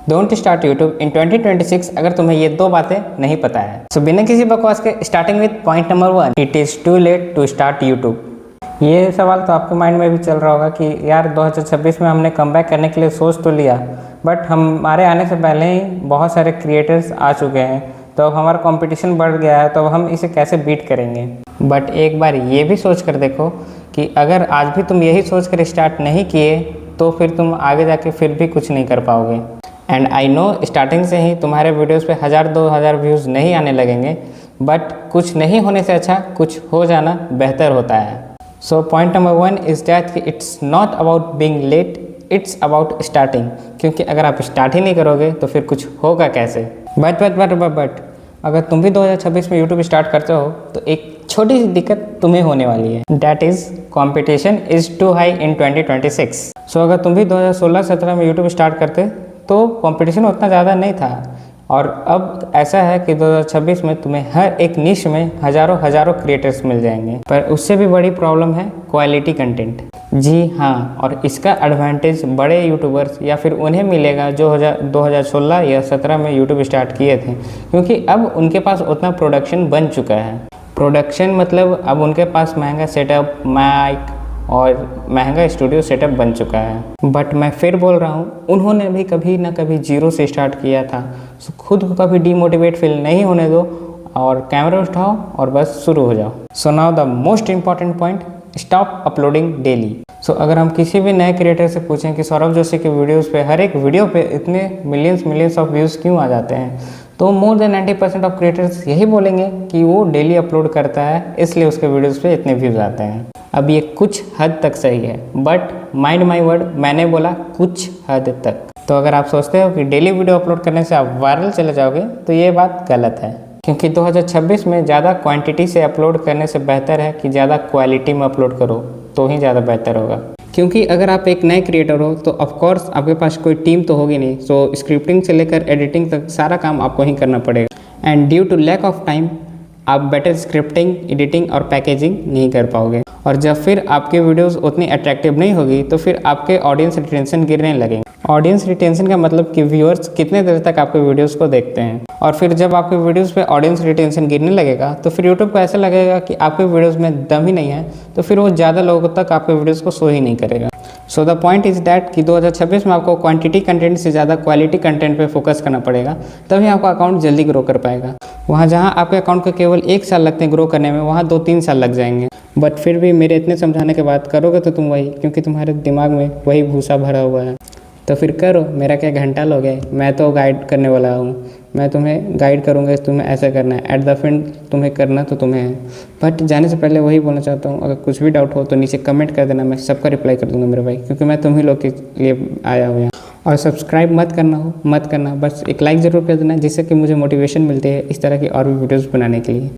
Don't start YouTube in 2026 अगर तुम्हें ये दो बातें नहीं पता है। सो बिना किसी बकवास के starting with point number 1, it is too late to start YouTube. ये सवाल तो आपके माइंड में भी चल रहा होगा कि यार 2026 में हमने कमबैक करने के लिए सोच तो लिया, बट हमारे आने से पहले ही बहुत सारे क्रिएटर्स आ चुके हैं, तो अब हमारा कंपटीशन बढ़ गया है, तो अब हम इसे कैसे बीट करेंगे। बट एक बार ये भी सोच कर देखो कि अगर आज भी तुम यही सोच कर स्टार्ट नहीं किए तो फिर तुम आगे जाके फिर भी कुछ नहीं कर पाओगे। एंड आई नो स्टार्टिंग से ही तुम्हारे वीडियोस पे 1000-2000 व्यूज़ नहीं आने लगेंगे, बट कुछ नहीं होने से अच्छा कुछ हो जाना बेहतर होता है। So point number 1 is that कि it's not about being late, it's about starting. क्योंकि अगर आप स्टार्ट ही नहीं करोगे तो फिर कुछ होगा कैसे। बट अगर तुम भी 2026 में यूट्यूब स्टार्ट करते हो तो एक छोटी सी दिक्कत तुम्हें होने वाली है, that is competition is too high इन 2026। सो अगर तुम भी 2016-17 में यूट्यूब स्टार्ट करते तो कंपटीशन उतना ज़्यादा नहीं था, और अब ऐसा है कि 2026 में तुम्हें हर एक निश में हज़ारों क्रिएटर्स मिल जाएंगे। पर उससे भी बड़ी प्रॉब्लम है क्वालिटी कंटेंट। जी हाँ, और इसका एडवांटेज बड़े यूट्यूबर्स या फिर उन्हें मिलेगा जो 2016 या 17 में यूट्यूब स्टार्ट किए थे, क्योंकि अब उनके पास उतना प्रोडक्शन बन चुका है। प्रोडक्शन मतलब अब उनके पास महंगा सेटअप, माइक और महंगा स्टूडियो सेटअप बन चुका है। बट मैं फिर बोल रहा हूँ, उन्होंने भी कभी ना कभी जीरो से स्टार्ट किया था। सो खुद को कभी डीमोटिवेट फील नहीं होने दो और कैमरा उठाओ और बस शुरू हो जाओ। So now the most important point, stop uploading daily. So अगर हम किसी भी नए क्रिएटर से पूछें कि सौरभ जोशी के वीडियोज़ पे हर एक वीडियो पे इतने मिलियंस ऑफ व्यूज़ क्यों आ जाते हैं, तो मोर देन 90% ऑफ क्रिएटर्स यही बोलेंगे कि वो डेली अपलोड करता है, इसलिए उसके वीडियोज़ पे इतने व्यूज़ आते हैं। अब ये कुछ हद तक सही है, बट माइंड माई वर्ड, मैंने बोला कुछ हद तक। तो अगर आप सोचते हो कि डेली वीडियो अपलोड करने से आप वायरल चले जाओगे तो ये बात गलत है, क्योंकि 2026 में ज़्यादा क्वांटिटी से अपलोड करने से बेहतर है कि ज़्यादा क्वालिटी में अपलोड करो, तो ही ज़्यादा बेहतर होगा। क्योंकि अगर आप एक नए क्रिएटर हो तो ऑफकोर्स आपके पास कोई टीम तो होगी नहीं, सो स्क्रिप्टिंग से लेकर एडिटिंग तक सारा काम आपको ही करना पड़ेगा। And due to lack of time आप बेटर स्क्रिप्टिंग, एडिटिंग और पैकेजिंग नहीं कर पाओगे, और जब फिर आपके वीडियोस उतनी अट्रैक्टिव नहीं होगी तो फिर आपके ऑडियंस रिटेंशन गिरने लगेंगे। ऑडियंस रिटेंशन का मतलब कि व्यूअर्स कितने देर तक आपके वीडियोस को देखते हैं, और फिर जब आपके वीडियोस पे ऑडियंस रिटेंशन गिरने लगेगा तो फिर यूट्यूब को ऐसा लगेगा कि आपके वीडियोस में दम ही नहीं है, तो फिर वो ज़्यादा लोगों तक आपके वीडियोस को शो ही नहीं करेगा। So the point is that कि 2026 में आपको क्वांटिटी कंटेंट से ज़्यादा क्वालिटी कंटेंट पे फोकस करना पड़ेगा, तभी आपका अकाउंट जल्दी ग्रो कर पाएगा। वहाँ जहाँ आपके अकाउंट को केवल 1 साल लगते हैं ग्रो करने में, वहाँ 2-3 साल लग जाएंगे। बट फिर भी मेरे इतने समझाने के बाद करोगे तो तुम वही, क्योंकि तुम्हारे दिमाग में वही भूसा भरा हुआ है। तो फिर करो, मेरा क्या घंटा लोगे, मैं तो गाइड करने वाला हूँ, मैं तुम्हें गाइड करूँगा, तुम्हें ऐसा करना है, एट द एंड तुम्हें करना तो तुम्हें है। बट जाने से पहले वही बोलना चाहता हूँ, अगर कुछ भी डाउट हो तो नीचे कमेंट कर देना, मैं सबका रिप्लाई कर दूँगा मेरे भाई, क्योंकि मैं तुम ही लोग के लिए आया हुआ हूँ। और सब्सक्राइब मत करना, बस एक लाइक ज़रूर कर देना, जिससे कि मुझे मोटिवेशन मिलती है इस तरह की और भी वीडियोज़ बनाने के लिए।